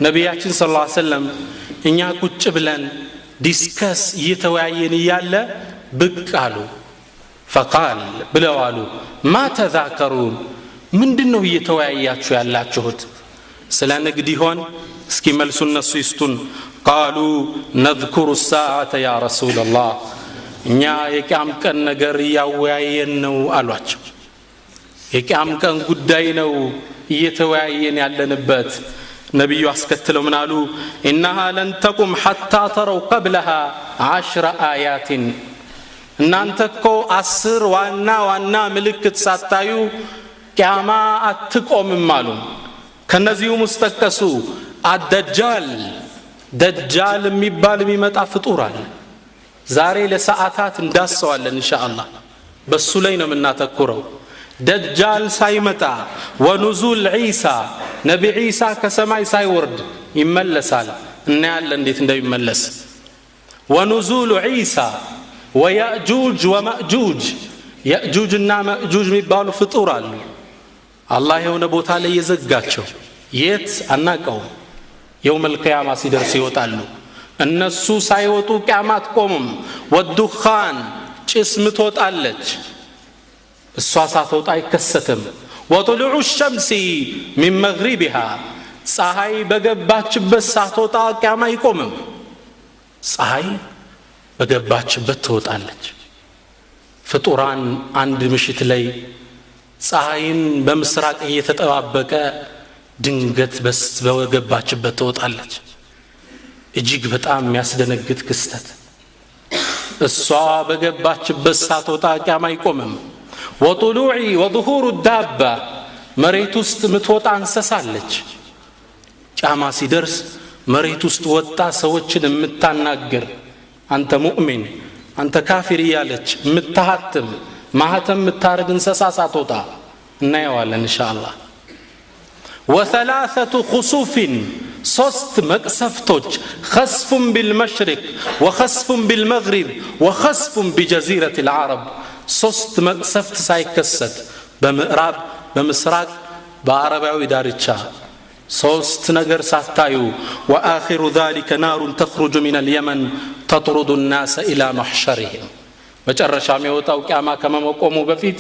ነቢያችን ሰለላሁ ዐለይሂ ወሰለም እኛ ቁጭ ብለን ዲስከስ እየተወያየን እያለ ብቅ አሉ። ፈቃል ብለው አሉ ማ ተዛከሩን፣ ምንድነው እየተወያያችሁ ያላችሁት? ስለ ንግድ ይሆን? እስኪ መልሱ እነሱ ይስጡን። ቃሉ ነዝኩሩ الساعة ያ ረሱላላህ፣ እኛ የቂያም ቀን ነገር እያወያየን ነው አሏቸው። የቂያም ቀን ጉዳይ ነው እየተወያየን ያለንበት። ነቢዩ አስከትለው ምን አሉ? ኢነሃ ለን ተቁም ሐታ ተረው ቀብለሃ 10 አያትን፣ እናንተ እኮ 10 ዋና ምልክት ሳታዩ ቂያማ አትቆምም አሉ። ከነዚህም ውስጥ ጠቀሱ አደጃል፣ ደጃል የሚባል የሚመጣ ፍጡር አለ። ዛሬ ለሰዓታት እንዳስሰዋለን ኢንሻአላህ፣ በሱ ላይ ነው የምናተኩረው። ደጃል ሳይመጣ ወኑዙል ዒሳ፣ ነቢ ዒሳ ከሰማይ ሳይወርድ ይመለሳል። እናያለን እንዴት እንደሚመለስ። ወኑዙል ዒሳ ወያእጁጅ ወማእጁጅ፣ ያእጁጅና ማእጁጅ የሚባሉ ፍጡር አሉ። አላህ የሆነ ቦታ ላይ የዘጋቸው የት አናቀውም። የውመል ቂያማ ሲደርስ ይወጣሉ። እነሱ ሳይወጡ ቂያማ አትቆምም። ወዱኻን፣ ጭስ ምትወጣለች፣ እሷ ሳትወጣ አይከሰትም። ወጡሉዑ ሸምሲ ሚን መግሪቢሃ፣ ፀሐይ በገባችበት ሳትወጣ ቂያማ አይቆምም። ፀሐይ በገባችበት ትወጣለች። ፍጡራን አንድ ምሽት ላይ ፀሐይን በምስራቅ እየተጠባበቀ ድንገት በገባችበት ትወጣለች። እጅግ በጣም የሚያስደነግጥ ክስተት። እሷ በገባችበት ሳትወጣ ቂያማ አይቆምም። ወጡሉዒ ወظሁሩ ዳባ፣ መሬት ውስጥ ምትወጣ እንስሳለች። ቂያማ ሲደርስ መሬት ውስጥ ወጣ ሰዎችን የምታናግር፣ አንተ ሙእሚን አንተ ካፊር እያለች የምታሃትም ማህተም የምታረግ እንስሳ ሳትወጣ እናየዋለን ኢንሻአላህ። ወثلاثة خسوف፣ 3 መቅሰፍቶች፣ خسف بالمشرق وخسف بالمغرب وخسف بجزيرة العرب። 3 መቅሰፍት ሳይከሰት በምዕራብ በምስራቅ በአረባዊ ዳርቻ 3 ነገር ሳታዩ وآخر ذلك نار تخرج من اليمن تطرد الناس إلى محشرهم። መጨረሻም የወጣው ቂያማ ከመቆሙ በፊት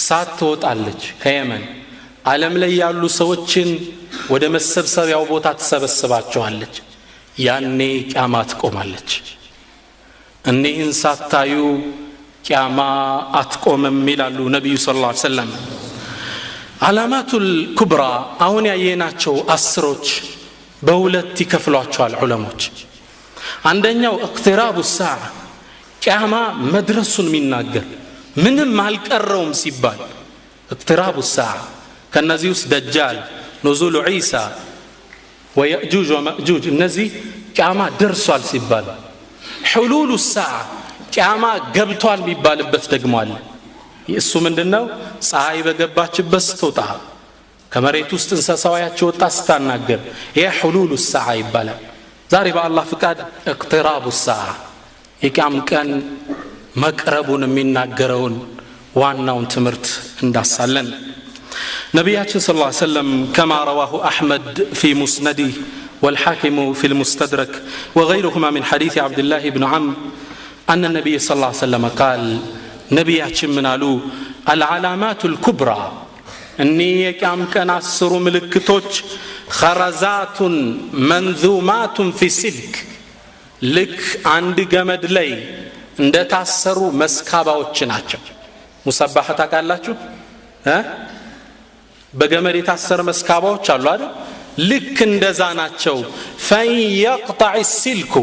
ሳትወጣለች ከየመን ዓለም ላይ ያሉ ሰዎችን ወደ መሰብሰቢያው ቦታ ተሰበስባቸዋለች። ያኔ ቂያማ ትቆማለች። እነዚህን ሳታዩ ቂያማ አትቆምም ይላሉ ነብዩ ሰለላሁ ዐለይሂ ወሰለም። ዓላማቱል ኩብራ አሁን ያየናቸው 10ሮች በሁለት ይከፍሏቸዋል ዑለሞች። አንደኛው እቅትራቡ ሰዓ፣ ቂያማ መድረሱን የሚናገር ምንም አልቀረውም ሲባል እቅትራቡ ሰዓ። ከነዚህ ውስጥ ደጃል፣ ኑዙሉ ዒሳ ወየእጁጅ ወመእጁጅ፣ እነዚህ ቂያማ ደርሷል ሲባል። ሁሉሉ ሰዓ፣ ቂያማ ገብቷል የሚባልበት ደግሞ አለ። እሱ ምንድነው? ፀሐይ በገባችበት ስትወጣ ከመሬት ውስጥ እንስሳዋያች ወጣ ስታናገር፣ ይሄ ሁሉሉ ሰዓ ይባላል። ዛሬ በአላህ ፍቃድ እቅትራቡ ሰዓ፣ የቂያም ቀን መቅረቡን የሚናገረውን ዋናውን ትምህርት እንዳሳለን። نبياتنا صلى الله عليه وسلم كما رواه أحمد في مسنده والحاكم في المستدرك وغيرهما من حديث عبد الله بن عمرو أن النبي صلى الله عليه وسلم قال نبياتنا منالو العلامات الكبرى أني كم كان عصر ملكتوش خرزات منذومات في سلك لك عند جمد لي عند تعصروا مسكابة ناتشو مسبحة قال لاتشو ها በገመድ የታሰረ መስካባዎች አሉ አይደል? ልክ እንደዛ ናቸው። ፈይቅطع السلك፣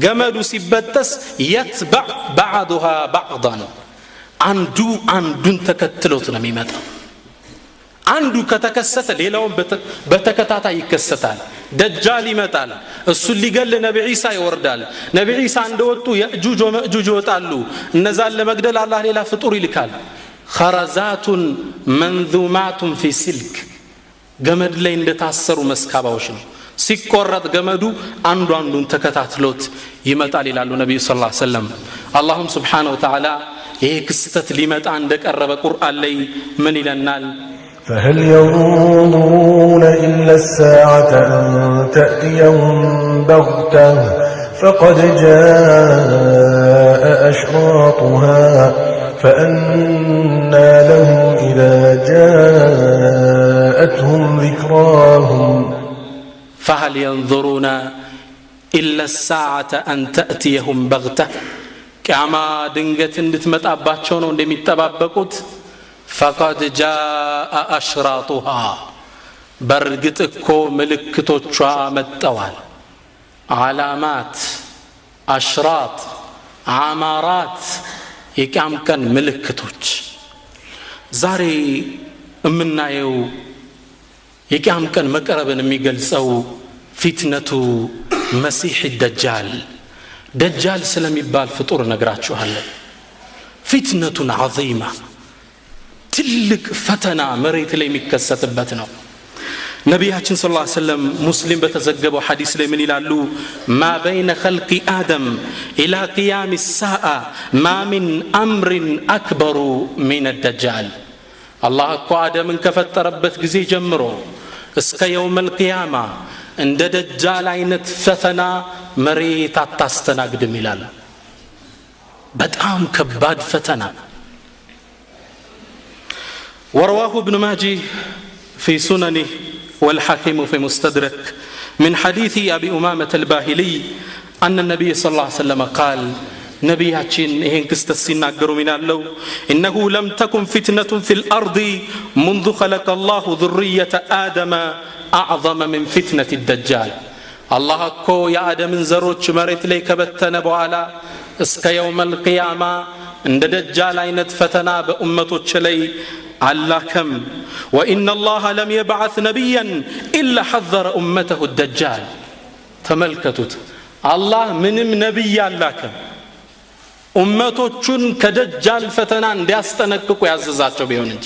ገመዱ ሲበጠስ يتبع بعضها بعضا፣ አንዱ አንዱን ተከትሎት ነው የሚመጣው። አንዱ ከተከሰተ ሌላውን በተከታታይ ይከሰታል። ደጃል ይመጣል፣ እሱ ሊገል ነብይ ኢሳ ይወርዳል። ነብይ ኢሳ እንደወጡ የእጁጅ ወመእጁጅ ይወጣሉ። እነዛን ለመግደል አላህ ሌላ ፍጡር ይልካል። خرزات منذومات في سلك، ገመድ ላይ እንደታሰሩ መስካባዎች ነው። ሲቆረጥ ገመዱ አንዱ አንዱን ተከታትሎት ይመጣል ይላሉ ነብዩ ሰለላሁ ዐለይሂ ወሰለም። አላህም ሱብሓነሁ ወተዓላ ይሄ ክስተት ሊመጣ እንደቀረበ ቁርአን ላይ ምን ይለናል? فهل ينظرون إلا الساعة أن تأتيهم بغتة فقد جاء أشراطها فأنى لهم إذا جاءتهم ذكراهم فهل ينظرون إلا الساعة أن تأتيهم بغتة كما دنجت እንድትመጣባቸው ነው እንደሚጠባበቁት فقد جاء أشراطها በርግጥ እኮ ምልክቶቿ መጥተዋል علامات أشراط عمارات የቂያም ቀን ምልክቶች ዛሬ እምናየው የቂያም ቀን መቀረብን የሚገልጸው ፊትነቱ መሲህ الدجال دجال ስለሚባል ፍጡር ነግራችኋለሁ ፊትነቱን عظيمة ትልቅ ፈተና መሬት ላይ የሚከሰትበት ነው ነቢያችን ሰለላሁ ዐለይሂ ወሰለም ሙስሊም በተዘገበው ሐዲስ ላይ ምን ይላሉ ما بين خلق آدم إلى قيام الساعة ما من أمر أكبر من الدجال الله እኮ አደምን ከፈጠረበት ጊዜ ጀምሮ እስከ يوم القيامة እንደ ደጃል አይነት ፈተና መሬት አታስተናግድም ይላል በጣም ከባድ ፈተና ورواه ابن ماجه في سننه والحاكم في مستدرك من حديث أبي أمامة الباهلي أن النبي صلى الله عليه وسلم قال نبياتين إهن كستسيناقروا من الله إنه لم تكن فتنة في الأرض منذ خلق الله ذرية آدم أعظم من فتنة الدجال الله أكو يا آدم زروج مريت ليك بتنبو على اسك يوم القيامة عند دجال عينت فتنا بأمته تشلي الله كم وإن الله لم يبعث نبيا إلا حذر أمته الدجال تملكتت الله منم نبي الله كم أمته كدجال فتنا ديستنكك ويعززاتشو بيونج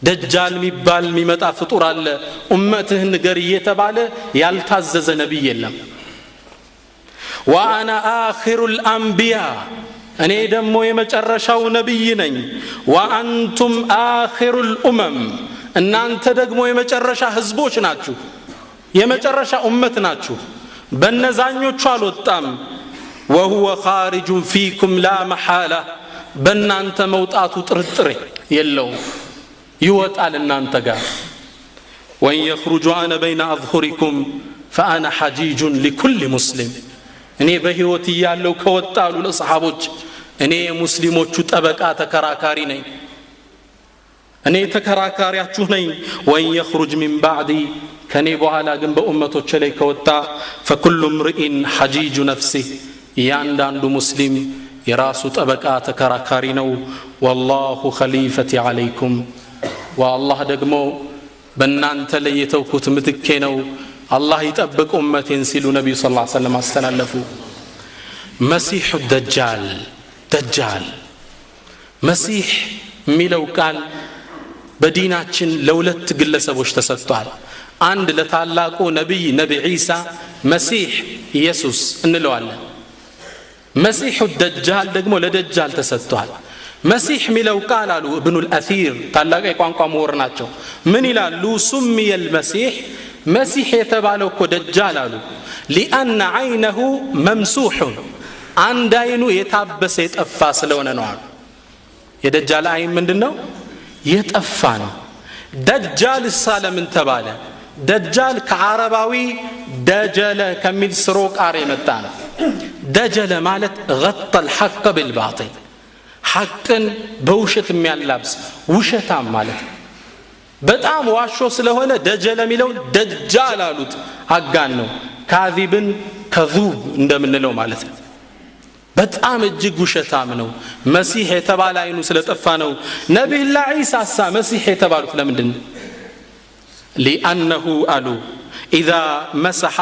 دجال ميبال ميمتا فطور الله أمته نقرية تباله يالتعزز نبي الله وأنا آخر الأنبياء أنا دمو يمجرشاو نبيين وأنتم آخر الأمم أن أنت دمو يمجرشا حزبوش ناتشو يمجرشا أمت ناتشو بنزانيو تشالو التام وهو خارج فيكم لا محالة بن أنت موتاتو ترتري يلو يوت على أن أنت قال وإن يخرج أنا بين أظهركم فأنا حجيج لكل مسلم እኔ በህይወት ያለው ከወጣሉ ለሰሃቦች እኔ ሙስሊሞቹ ጠበቃ ተከራካሪ ነኝ እኔ ተከራካሪያችሁ ነኝ ወይ يخرج من بعدي ከኔ በኋላ ግን በኡመቶች ላይ ከወጣ فكل امرئ حجيج نفسه ያንዳንዱ ሙስሊም የራሱ ጠበቃ ተከራካሪ ነው والله خليفتي عليكم والله ደግሞ በእናንተ ላይ የተውኩት ምትኬ ነው الله يطبق أمتين سيلو نبي صلى الله عليه وسلم استلفوا مسيح الدجال دجال مسيح ميلو قال بديناتين لولت ግለሰቦች ተሰጥቷል አንድ ለታላቁ ነብይ ዒሳ مسيح ኢየሱስ እንለዋለን مسيح الدجال ደግሞ ለደጃል ተሰጥቷል مسيح ميلو قال አሉ ابن الاثير ታላቁ የቋንቋ ምሁር ናቸው ምን ይላሉ سمي المسيح مسيح يتبالو كو دجال አሉ لأن عينه ممسوح عند عينه يتابس يتأفى ስለሆነ ነው አሉ የደጃል አይን ምንድነው የጠፋ ነው ደጃል ሰለምን ተባለ ደጃል ከአረባዊ ደጀለ ከሚል ስሮ ቃር የመጣ ነው ደጀለ ማለት غطى الحق بالباطل حقን በውሸት የሚያላብስ ውሸታም ማለት ነው በጣም ዋሾ ስለሆነ ደጀለ ሚለው ደጃል አሉት አጋን ነው ካዚብን ከዙብ እንደምንለው ማለት ነው በጣም እጅግ ውሸታም ነው መሲህ የተባለ አይኑ ስለጠፋ ነው ነብዩላህ ኢሳ መሲህ የተባሉት ለምንድን لأنه አሉ إذا مسح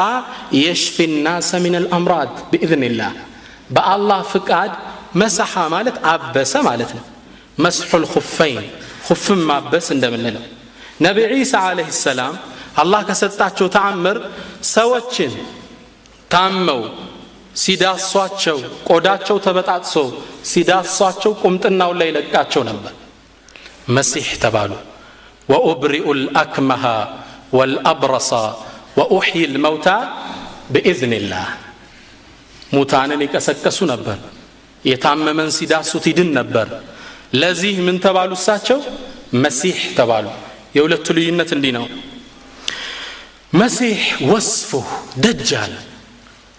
يشفي الناس من الأمراض بإذن الله بالله فقاد مسح ማለት አበሰ ማለት ነው مسح الخفين خف ማበስ እንደምንለው ነብዩ ኢሳ አለይሂ ሰላም አላህ ከሰጣቸው ተአምር ሰዎችን ታመው ሲዳሷቸው ቆዳቸው ተበጣጥሶ ሲዳሷቸው ቁምጥናው ላይ ለቃቸው ነበር መሲህ ተባሉ وأبرئ الأكمه والأبرص وأحيي الموتى بإذن الله ሙታንን ይቀሰቀሱ ነበር የታመመን ሲዳሱት ይድን ነበር ለዚህ ምን ተባሉ እሳቸው መሲህ ተባሉ የሁለቱ ልዩነት እንዲህ ነው መሲህ ወስፉ ደጃል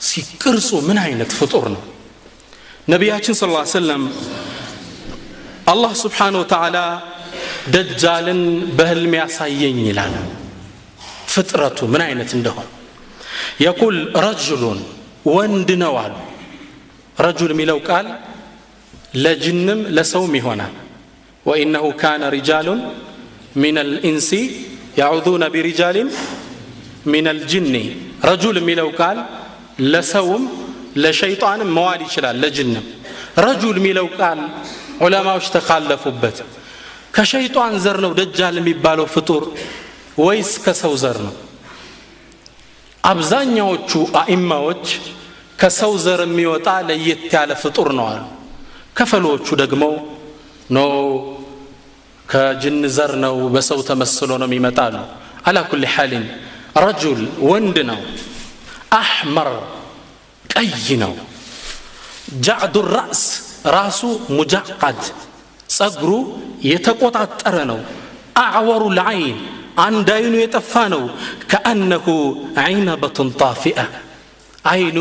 ሲቅርጹ ምን አይነት ፍጡር ነው ነቢያችን ሰለላሁ ዐለይሂ ወሰለም አላህ Subhanahu Wa Ta'ala ደጃልን በህልም ያሳየኝ ይላል ፍጥረቱ ምን አይነት እንደሆነ يقول رجل ወንድ ነው አሉ رجل ሚለው ቃል ለጅንም ለሰውም ይሆናል وانه كان رجال من الانس يعوذون برجال من الجن رجل ሚለው ቃል ለሰውም ለሸይጣንም መዋል ይችላል ለጅንም رجل ሚለው ቃል ዑለማዎች ተካለፉበት ከሸይጣን ዘር ነው ደጃል የሚባለው ፍጡር ወይስ ከሰው ዘር ነው አብዛኛዎቹ አኢማዎች ከሰው ዘር የሚወጣ ለየት ያለ ፍጡር ነው አሉ ከፈሎቹ ደግሞ ኖ ከጅን ዘር ነው በሰው ተመስሎ ነው የሚመጣሉ على كل حال رجل ወንድ ነው احمر ቀይ ነው جعد الراس ራሱ مجعد ጸጉሩ የተቆጣጠረ ነው اعور العين አንድ አይኑ የጠፋ ነው كانه عنبه طافئه አይኑ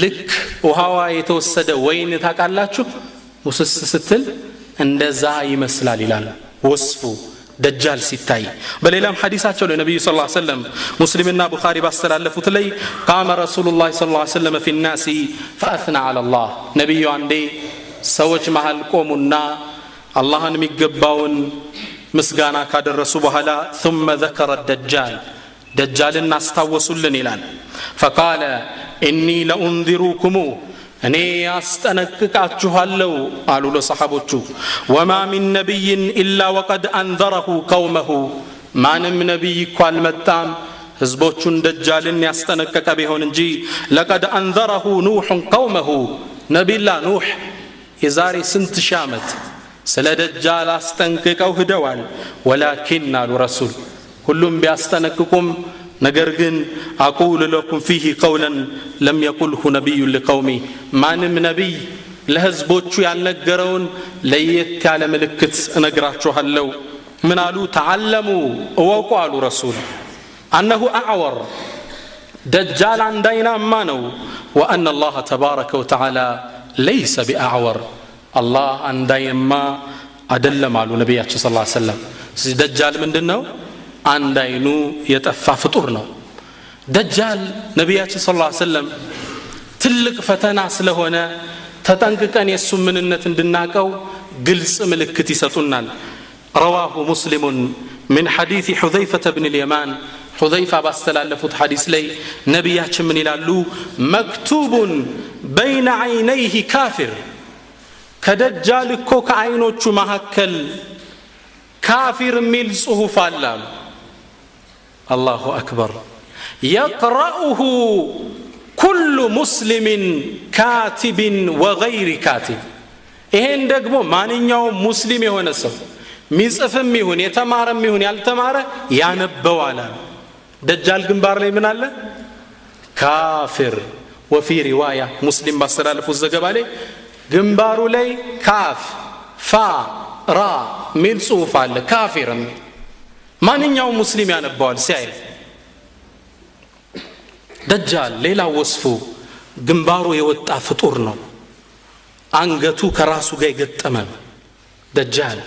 ልክ ውሃዋ የተወሰደ ወይን ታቃላችሁ ሙስስ ስትል እንደዛ ይመስላል ይላል ወስፉ ደጃል ሲታይ በሌላም ሐዲሳቸው ለነብዩ ሰለላሁ ዐለይሂ ወሰለም ሙስሊምና ቡኻሪ ባስተላለፉት ላይ قام رسول الله صلى الله عليه وسلم في الناس فاثنى على الله ነብዩ አንዴ ሰዎች መሃል ቆሙና አላህን የሚገባውን ምስጋና ካደረሱ በኋላ ثم ذكر الدجال دجالን አስታወሱልን ይላል فقال اني لانذركم እኔ አስጠነቅቃችኋለሁ አሉ ለሰሃቦቹ وما من نبي الا وقد انذره قومه ማንም ነብይ እኮ አልመጣም ህዝቦቹን ደጃልን ያስጠነቀቀ ቢሆን እንጂ لقد انذره نوح قومه ነብይላ ኑህ የዛሬ ስንት ሺህ ዓመት ስለ ደጃል አስጠንቅቀው ሄደዋል ولكن አሉ ረሱል ሁሉም ቢያስጠነቅቁም ነገር ግን اقول لكم فيه قولا لم يقله نبي لقومه ማንም ነብይ ለህዝቦቹ ያልነገረውን ለየት ያለ ምልክት እነግራችኋለሁ ምን አሉ تعلموا እወቁ አሉ ረሱል انه اعور دجال عندنا ነው وان الله تبارك وتعالى ليس باعور الله عندنا አይደለም አሉ ነብያችን ሰለላሁ ዐለይሂ ወሰለም ስለዚህ ደጃል ምንድነው አንድ አይኑ የጠፋ ፍጡር ነው ደጃል ነብያችን ሰለላሁ ዐለይሂ ወሰለም ትልቅ ፈተና ስለሆነ ተጠንቅቀን የሱ ምንነት እንድናቀው ግልጽ ምልክት ይሰጡናል رواه مسلم من حديث حذيفة بن اليمان حذيفة باستلالفت حديث لي نبياتنا من ይላሉ مكتوب بين عينيه كافر ከደጃል እኮ ከአይኖቹ መሐከል ካፊር ሚል ጽሁፍ አለ الله أكبر يقرأه كل مسلم كاتب وغير كاتب ይሄን ደግሞ ማንኛውም ሙስሊም የሆነ ሰው ሚጽፍም ይሁን የተማረም ይሁን ያልተማረ ያነበዋል ደጃል ግንባር ላይ ምን አለ ካፊር وفي روايه مسلم ባስተላለፉ ዘገባ ላይ ግንባሩ ላይ ካፍ ፋ ራ ሚል ጽሁፍ አለ ካፊር ሚል ማንኛውም ሙስሊም ያነበዋል ሲያይ ደጃል ሌላ ወስፉ ግንባሩ የወጣ ፍጡር ነው አንገቱ ከራሱ ጋር የገጠመ ደጃል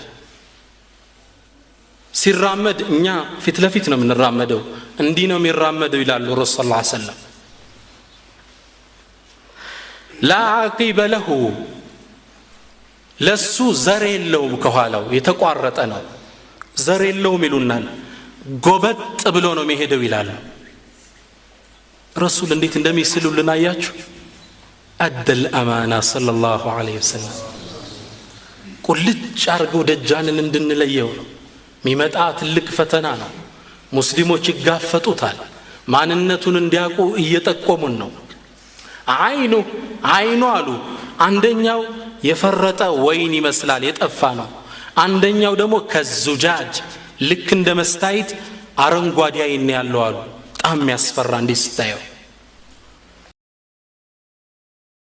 ሲራመድ እኛ ፊት ለፊት ነው የምንራመደው እንዲህ ነው የሚራመደው ይላሉ ረሱል ሰለላሁ ዐለይሂ ወሰለም لا عقب له ለሱ ዘር የለውም ከኋላው የተቋረጠ ነው ዘር የለውም ይሉናል ጎበጥ ብሎ ነው የሚሄደው ይላል ረሱል እንዴት እንደሚስሉልን አያችሁ አደል አማና ሰለላሁ ዐለይሂ ወሰለም ቁልጭ አርገው ደጃልን እንድንለየው ነው ሚመጣ ትልቅ ፈተና ነው ሙስሊሞች ይጋፈጡታል ማንነቱን እንዲያውቁ እየጠቆሙን ነው አይኑ አሉ አንደኛው የፈረጠ ወይን ይመስላል የጠፋ ነው አንደኛው ደግሞ ከዙጃጅ ልክ እንደ መስታይት አረንጓዴ አይን ያለው አሉ በጣም የሚያስፈራ እንዲህ ስታየው